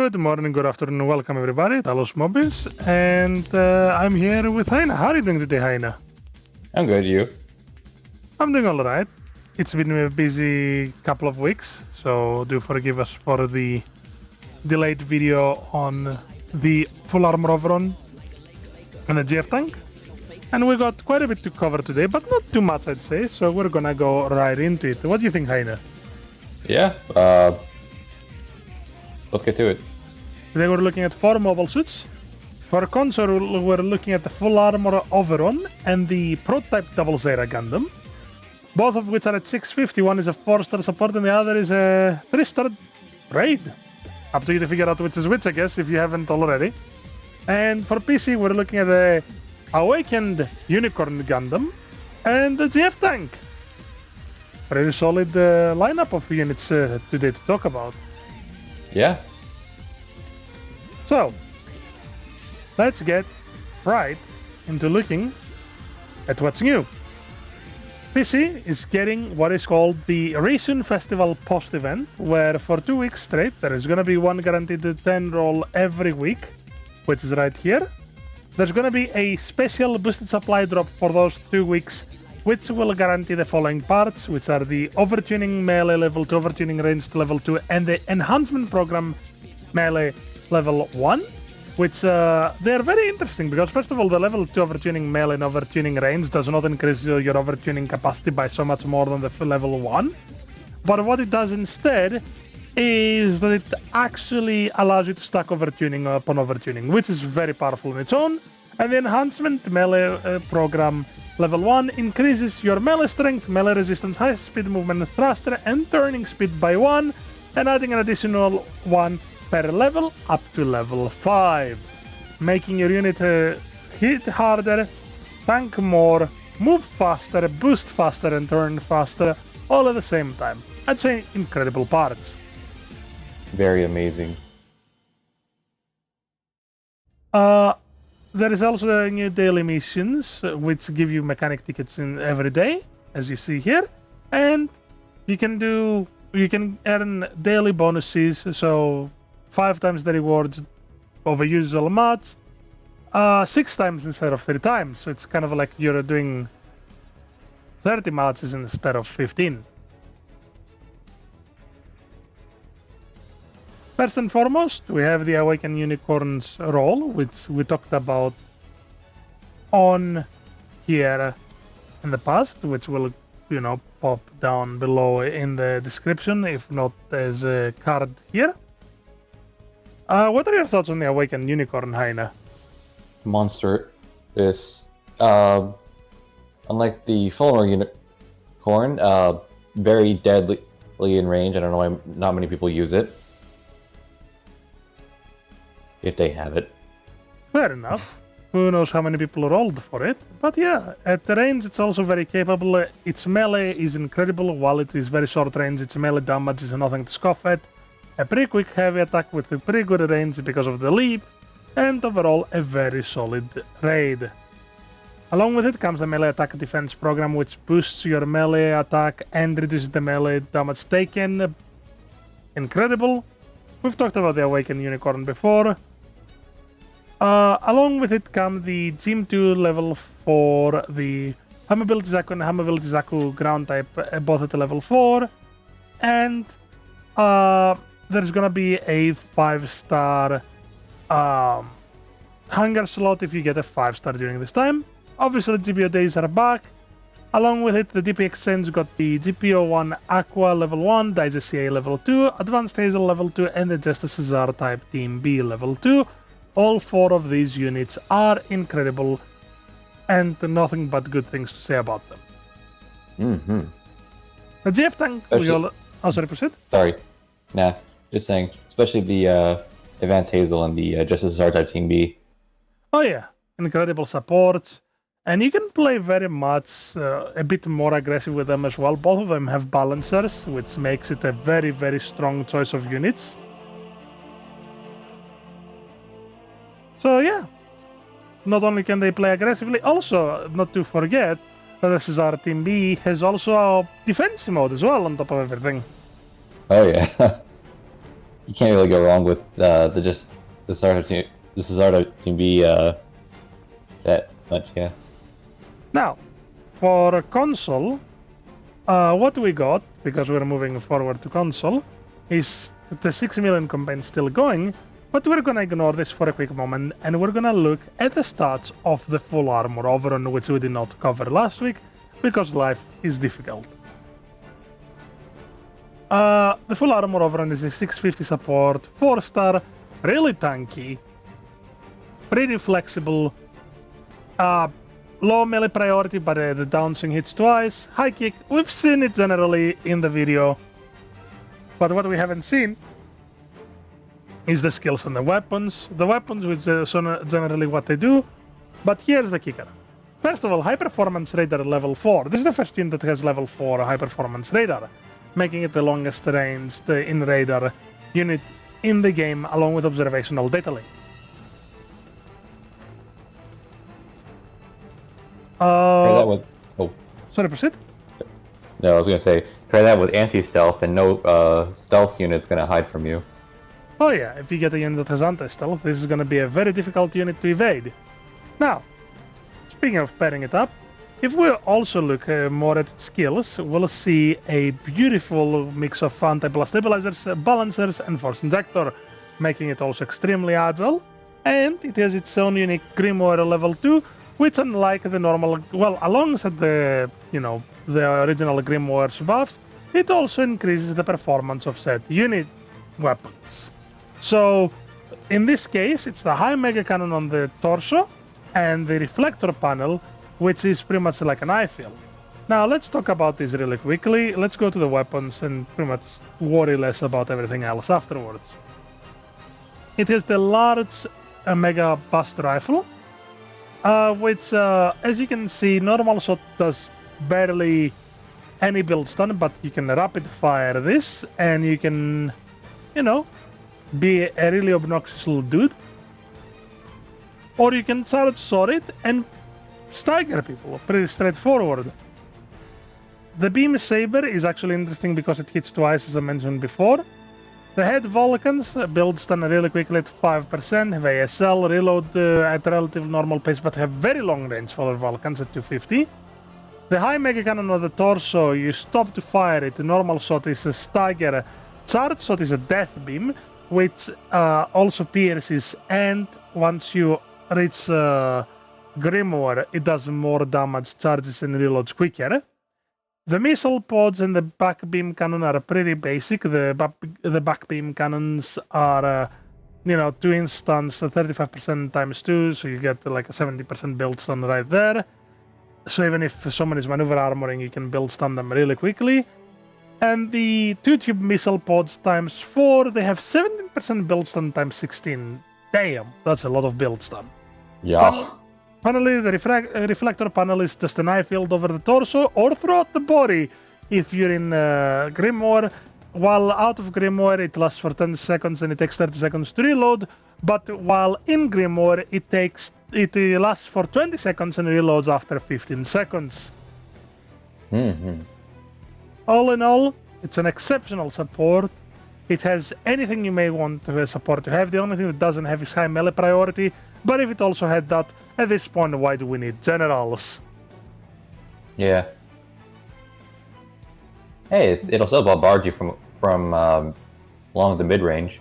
Good morning, good afternoon, welcome everybody, Talos Mobis, and I'm here with Heine. How are you doing today, Heine? I'm good, you? I'm doing alright. It's been a busy couple of weeks, so do forgive us for the delayed video on the full armor overrun and the GF tank. And we got quite a bit to cover today, but not too much, I'd say, so we're gonna go right into it. What do you think, Heine? Yeah, let's get to it. Today we're looking at 4 mobile suits. For console, we're looking at the full armor overrun and the prototype Double Zera Gundam, both of which are at 650. One is a 4-star support and the other is a 3-star raid. Up to you to figure out which is which, I guess, if you haven't already. And for PC, we're looking at the Awakened Unicorn Gundam and the GF tank. Pretty solid lineup of units today to talk about. Yeah. So, let's get right into looking at what's new. PC is getting what is called the Racing Festival post-event, where for 2 weeks straight there is going to be one guaranteed 10 roll every week, which is right here. There's going to be a special boosted supply drop for those 2 weeks, which will guarantee the following parts, which are the overtuning melee level 2, overtuning ranged level 2, and the enhancement program melee level 1, which they're very interesting because first of all, the level 2 overtuning melee and overtuning range does not increase your overtuning capacity by so much more than the level 1. But what it does instead is that it actually allows you to stack overtuning upon overtuning, which is very powerful on its own. And the enhancement melee program level 1 increases your melee strength, melee resistance, high speed movement, thruster, and turning speed by 1, and adding an additional 1 per level up to level 5, making your unit hit harder, tank more, move faster, boost faster, and turn faster, all at the same time. I'd say incredible parts. Very amazing. There is also the new daily missions, which give you mechanic tickets in every day, as you see here, and you can earn daily bonuses, so 5 times the rewards of a usual match, 6 times instead of 3 times, so it's kind of like you're doing 30 matches instead of 15. First and foremost, we have the Awakened Unicorns role, which we talked about on here in the past, which will, pop down below in the description, if not as a card here. What are your thoughts on the Awakened Unicorn, Heine? Monster is, unlike the Full Unicorn, very deadly in range. I don't know why not many people use it. If they have it. Fair enough. Who knows how many people rolled for it. But yeah, at the range it's also very capable. Its melee is incredible. While it is very short range, its melee damage is nothing to scoff at. A pretty quick heavy attack with a pretty good range because of the leap. And overall a very solid raid. Along with it comes the melee attack defense program, which boosts your melee attack and reduces the melee damage taken. Incredible. We've talked about the Awakened Unicorn before. Along with it come the Gym 2 level 4, the Hamability Zaku and Hamability Zaku ground type, both at level 4. And there's gonna be a 5-star hunger slot if you get a 5-star during this time. Obviously, GPO days are back. Along with it, the DP Exchange got the GPO1 Aqua level 1, Daija CA level 2, Advanced Hazel level 2, and the Justice Cesar type Team B level 2. All 4 of these units are incredible and nothing but good things to say about them. Mm-hmm. The GF tank, sorry, proceed? Sorry. Nah, just saying. Especially the Advanced Hazel and the Justice Cesar type Team B. Oh yeah, incredible support. And you can play very much a bit more aggressive with them as well. Both of them have balancers, which makes it a very, very strong choice of units. So yeah, not only can they play aggressively, also, not to forget, that the Cesar Team B has also a defense mode as well on top of everything. Oh yeah. you can't really go wrong with the starter to be that much, yeah. Now, for a console, what we got, because we're moving forward to console, is the 6 million campaign still going, but we're gonna ignore this for a quick moment, and we're gonna look at the stats of the full armor overrun, which we did not cover last week, because life is difficult. The full armor overrun is a 650 support, 4-star, really tanky, pretty flexible, low melee priority, but the down swing hits twice. High kick, we've seen it generally in the video, but what we haven't seen is the skills and the weapons. The weapons, which are generally what they do, but here's the kicker. First of all, high performance radar level 4. This is the first unit that has level 4 high performance radar, making it the longest ranged in radar unit in the game, along with observational data link. Try that with... Oh. Sorry, proceed. No, I was going to say, try that with anti-stealth, and no stealth unit's going to hide from you. Oh yeah, if you get a unit that has anti-stealth, this is going to be a very difficult unit to evade. Now, speaking of pairing it up, if we also look more at its skills, we'll see a beautiful mix of anti-blast stabilizers, balancers, and force injector, making it also extremely agile. And it has its own unique Grimoire level 2, which, unlike the normal, well, alongside the, the original Grimoire's buffs, it also increases the performance of said unit weapons. So, in this case, it's the high mega cannon on the torso and the reflector panel, which is pretty much like an eye field. Now, let's talk about this really quickly. Let's go to the weapons and pretty much worry less about everything else afterwards. It has the large mega bust rifle, which, as you can see, normal shot does barely any build stun, but you can rapid fire this, and you can, be a really obnoxious little dude. Or you can charge sword it and stagger people, pretty straightforward. The beam saber is actually interesting because it hits twice, as I mentioned before. The head Vulcans build stun really quickly at 5%, have ASL, reload at relative normal pace, but have very long range for the Vulcans at 250. The high mega cannon of the torso, you stop to fire it, normal shot is a stagger, charge shot is a death beam, which also pierces, and once you reach Grimoire, it does more damage, charges and reloads quicker. The missile pods and the back beam cannon are pretty basic. The back beam cannons are, 2 instants, 35% times 2, so you get like a 70% build stun right there. So even if someone is maneuver armoring, you can build stun them really quickly. And the 2-tube missile pods times 4, they have 17% build stun times 16. Damn, that's a lot of build stun. Yeah. Finally, the reflector panel is just an eye field over the torso or throughout the body if you're in Grimoire. While out of Grimoire, it lasts for 10 seconds and it takes 30 seconds to reload. But while in Grimoire, it lasts for 20 seconds and reloads after 15 seconds. Mm-hmm. All in all, it's an exceptional support. It has anything you may want to support to have. The only thing it doesn't have is high melee priority. But if it also had that, at this point, why do we need generals? Yeah. Hey, it'll still bombard you from along the mid range.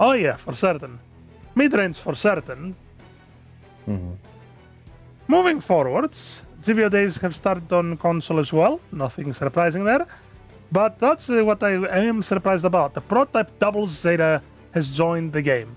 Oh yeah, for certain. Mid range for certain. Mm-hmm. Moving forwards, GBO days have started on console as well. Nothing surprising there. But that's what I am surprised about. The prototype Double Zeta has joined the game.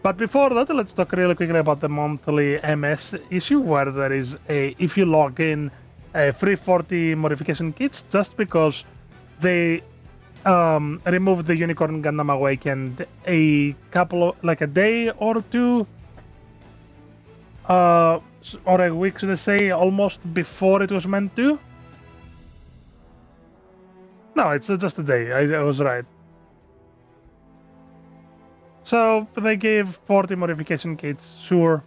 But before that, let's talk really quickly about the monthly MS issue, where there is if you log in, a free 40 modification kits, just because they removed the Unicorn Gundam Awakened a day or two, or a week, should I say, almost before it was meant to. No, it's just a day. I was right. So they gave 40 modification kits. Sure,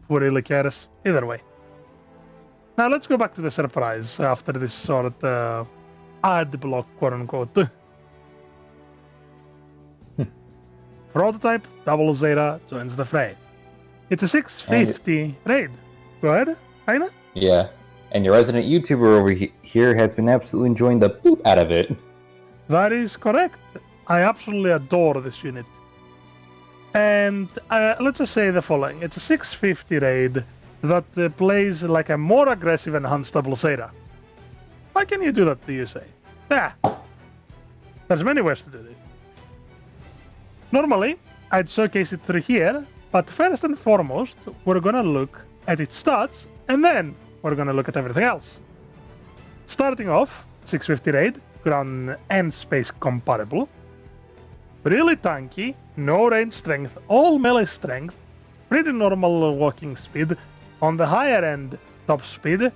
who really cares? Either way. Now let's go back to the surprise after this sort ad block, quote unquote. Prototype Double Zeta joins the fray. It's a 650 raid. Go ahead, Aina. Yeah. And your resident YouTuber over here has been absolutely enjoying the poop out of it. That is correct. I absolutely adore this unit. And let's just say the following. It's a 650 raid that plays like a more aggressive enhanced Double Zeta. Why can you do that, do you say? Yeah. There's many ways to do it. Normally, I'd showcase it through here, but first and foremost, we're gonna look at its stats, and then we're gonna look at everything else. Starting off, 650 raid, ground and space compatible. Really tanky, no range strength, all melee strength, pretty normal walking speed, on the higher end, top speed.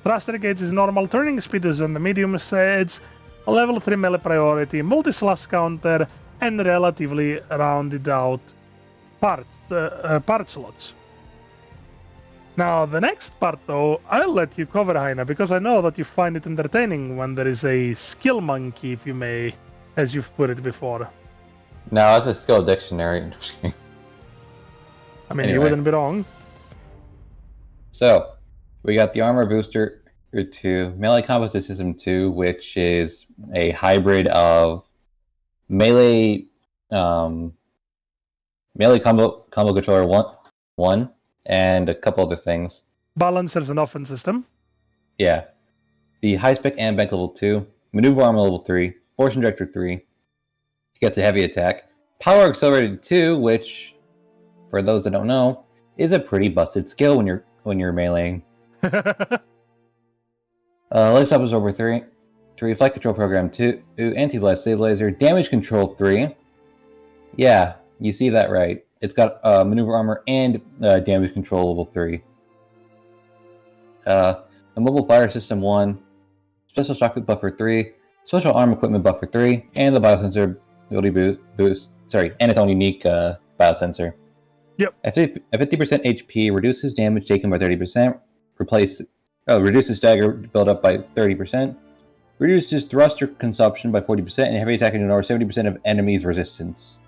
Thruster gauge is normal, turning speed is on the medium edge, a level 3 melee priority, multi-slash counter, and relatively rounded out part slots. Now, the next part though, I'll let you cover, Heine, because I know that you find it entertaining when there is a skill monkey, if you may, as you've put it before. No, that's a skill dictionary. I mean, you wouldn't be wrong. So, we got the Armor Booster 2, Melee Composite System 2, which is a hybrid of melee combo controller 1 and a couple other things. Balancers and offense system. Yeah. The High Spec and Bank level 2, Maneuver Armor level 3, Force Injector 3. Gets a heavy attack. Power Accelerated 2, which, for those that don't know, is a pretty busted skill when you're meleeing. Lifestyle Absorber 3, Flight Control Program 2, Anti-Blast Stabilizer, Damage Control 3. Yeah, you see that right. It's got Maneuver Armor and Damage Control level 3. The Mobile Fire System 1, Special Shock Buffer 3, Special Arm Equipment Buffer 3, and the Biosensor ability boost. Sorry, and its own unique biosensor. Yep. At 50% HP, reduces damage taken by 30%, reduces stagger build-up by 30%, reduces thruster consumption by 40%, and heavy attack and ignore 70% of enemies' resistance.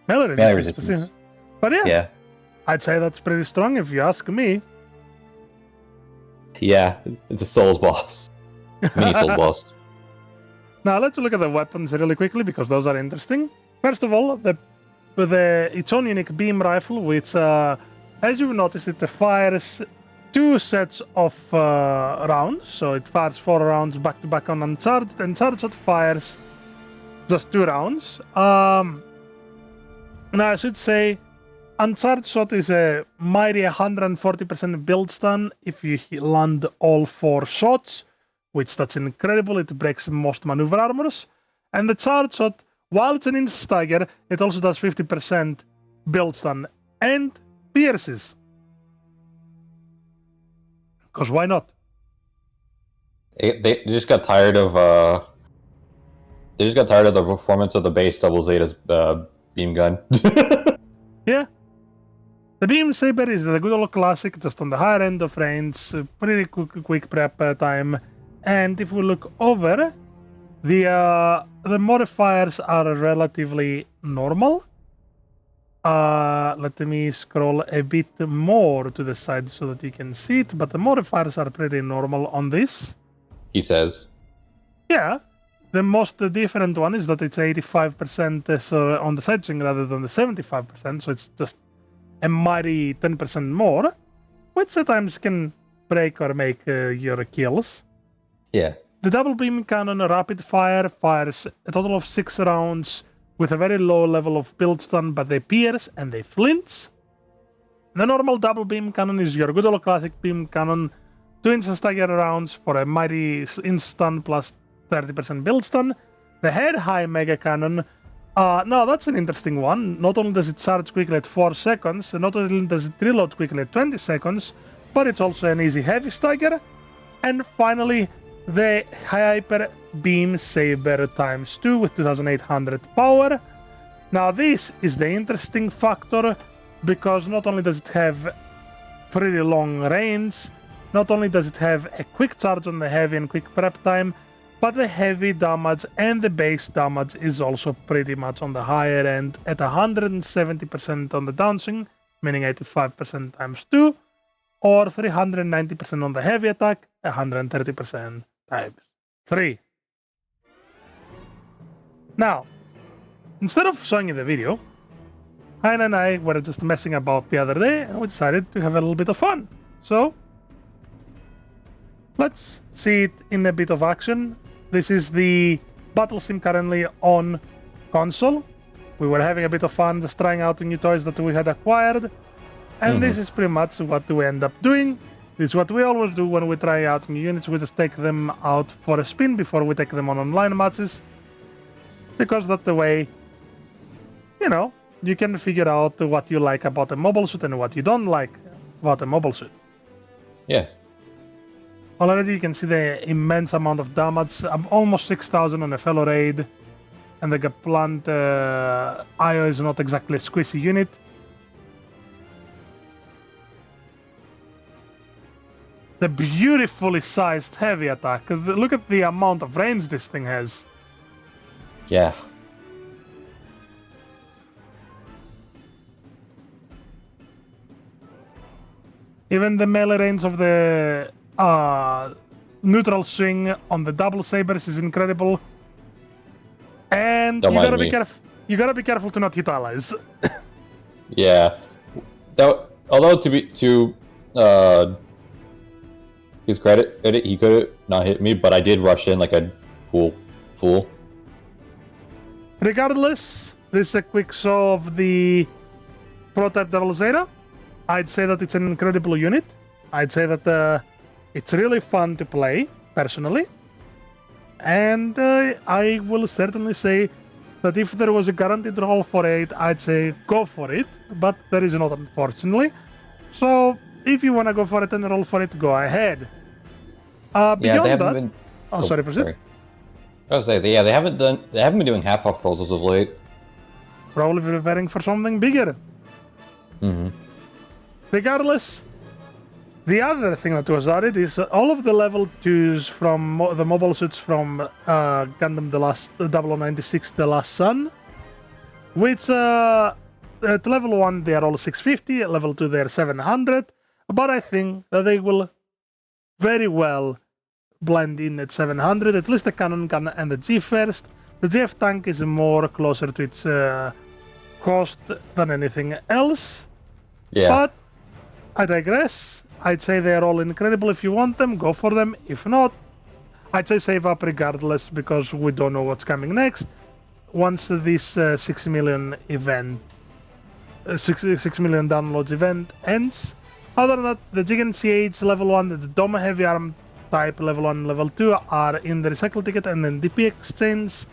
Melee resistance. But yeah, I'd say that's pretty strong if you ask me. Yeah, it's a Souls boss. Mini Souls boss. Now let's look at the weapons really quickly because those are interesting. First of all, its own unique beam rifle, which, as you've noticed, it fires 2 sets of rounds. So it fires 4 rounds back to back on uncharged, and charged shot fires just 2 rounds. Now I should say, uncharged shot is a mighty 140% build stun if you land all 4 shots, which that's incredible. It breaks most maneuver armors. And the charge shot, while it's an inch stagger, it also does 50% build stun and pierces. Because why not? They just got tired of the performance of the base Double Zeta's beam gun. Yeah. The Beam Saber is the good old classic, just on the higher end of range, pretty quick prep time. And if we look over, the modifiers are relatively normal. Let me scroll a bit more to the side so that you can see it, but the modifiers are pretty normal on this. He says. Yeah. The most different one is that it's 85% on the sidestring rather than the 75%, so it's just a mighty 10% more, which at times can break or make your kills. Yeah. The double beam cannon rapid fire fires a total of 6 rounds with a very low level of build stun, but they pierce and they flinch. The normal double beam cannon is your good old classic beam cannon, 2 inch stagger rounds for a mighty inch stun plus 30% build stun. The head high mega cannon, now that's an interesting one. Not only does it charge quickly at 4 seconds, not only does it reload quickly at 20 seconds, but it's also an easy heavy stagger. And finally, the Hyper Beam Saber times 2 with 2800 power. Now this is the interesting factor, because not only does it have pretty long range, not only does it have a quick charge on the heavy and quick prep time, but the heavy damage and the base damage is also pretty much on the higher end at 170% on the downswing, meaning 85% times 2, or 390% on the heavy attack, 130% times 3. Now, instead of showing you the video, Hein and I were just messing about the other day and we decided to have a little bit of fun. So, let's see it in a bit of action. This is the battle sim currently on console. We were having a bit of fun just trying out the new toys that we had acquired. And this is pretty much what we end up doing. This is what we always do when we try out new units. We just take them out for a spin before we take them on online matches. Because that's the way, you know, you can figure out what you like about a mobile suit and what you don't like about a mobile suit. Yeah. Already you can see the immense amount of damage. I'm almost 6,000 on a fellow raid. And the plant IO is not exactly a squishy unit. The beautifully sized heavy attack. Look at the amount of range this thing has. Yeah. Even the melee range of the neutral swing on the double sabers is incredible. And Don't you gotta mind be me. careful. You gotta be careful to not hit allies. Yeah. Although to his credit, he could have not hit me, but I did rush in like a fool. Regardless, this is a quick show of the prototype Devil Zeta. I'd say that it's an incredible unit. I'd say that it's really fun to play, personally. And I will certainly say that if there was a guaranteed roll for it, I'd say go for it. But there is not, unfortunately. So if you want to go for it and roll for it, go ahead. Yeah, Beyond they haven't that... been. Oh, sorry, proceed. I was say, yeah, they haven't been doing half-off rolls as of late. Probably preparing for something bigger. Mm-hmm. Regardless, the other thing that was added is all of the level 2s from the mobile suits from Gundam The Last 0096 The Last Sun, which at level 1 they are all 650, at level 2 they are 700, but I think that they will very well blend in at 700, at least the cannon gun and the G first. The GF tank is more closer to its cost than anything else. Yeah. But I digress. I'd say they are all incredible. If you want them, go for them. If not, I'd say save up regardless because we don't know what's coming next. Once this 6 million event, 6 million downloads event ends. Other than that, the Jigen CH level 1, the Doma Heavy Arm type level 1 and level 2 are in the recycle ticket and then DP exchange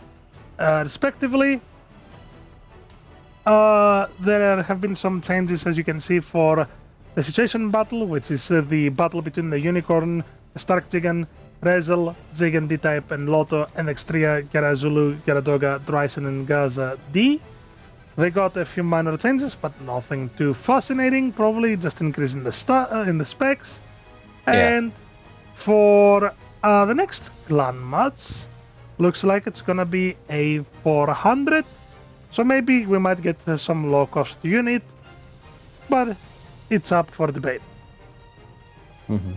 respectively. There have been some changes, as you can see, for the situation battle, which is the battle between the Unicorn, the Stark Jigen, Rezel, Jigen D-Type, and Loto, and Extria, Garazulu, Garadoga, Dryson, and Gaza D. They got a few minor changes, but nothing too fascinating. Probably just increasing the in the specs. Yeah. And for the next clan match, looks like it's gonna be a 400. So maybe we might get some low-cost unit, but it's up for debate. Mm-hmm.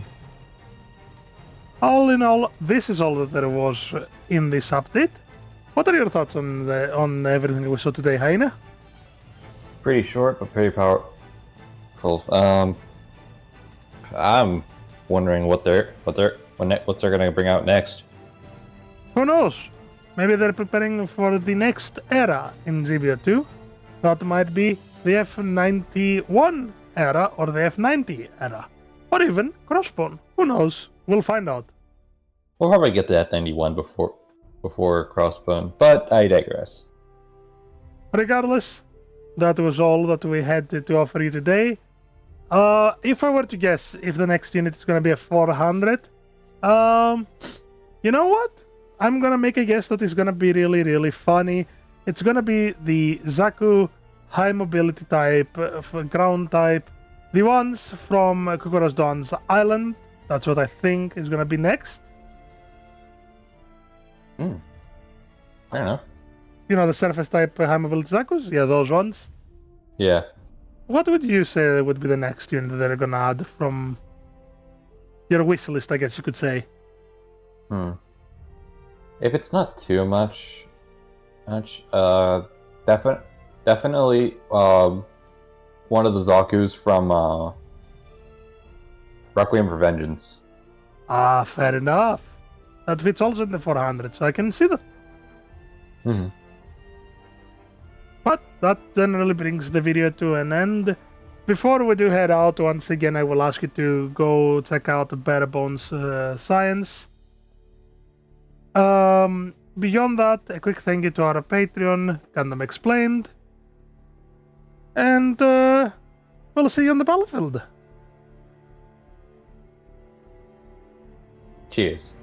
All in all, this is all that there was in this update. What are your thoughts on everything we saw today, Heine? Pretty short, but pretty powerful. I'm wondering what they're gonna bring out next. Who knows? Maybe they're preparing for the next era in GBO 2. That might be the F91 era or the F90 era. Or even Crossbone. Who knows? We'll find out. We'll probably get to F91 before Crossbone, but I digress. Regardless, that was all that we had to offer you today. If I were to guess if the next unit is going to be a 400, you know what? I'm going to make a guess that it's going to be really, really funny. It's going to be the Zaku high mobility type, ground type, the ones from Kokoro's Dawn's Island. That's what I think is going to be next. Fair enough. You know, the surface type high mobility Zakus? Yeah, those ones. Yeah. What would you say would be the next unit that they're gonna add from your wish list, I guess you could say? If it's not too much, definitely one of the Zaku's from Requiem for Vengeance. Ah, fair enough. That fits also in the 400, so I can see that. Mm-hmm. But that generally brings the video to an end. Before we do head out, once again, I will ask you to go check out Bare Bones Science. Beyond that, a quick thank you to our Patreon, Gundam Explained. And we'll see you on the battlefield. Cheers.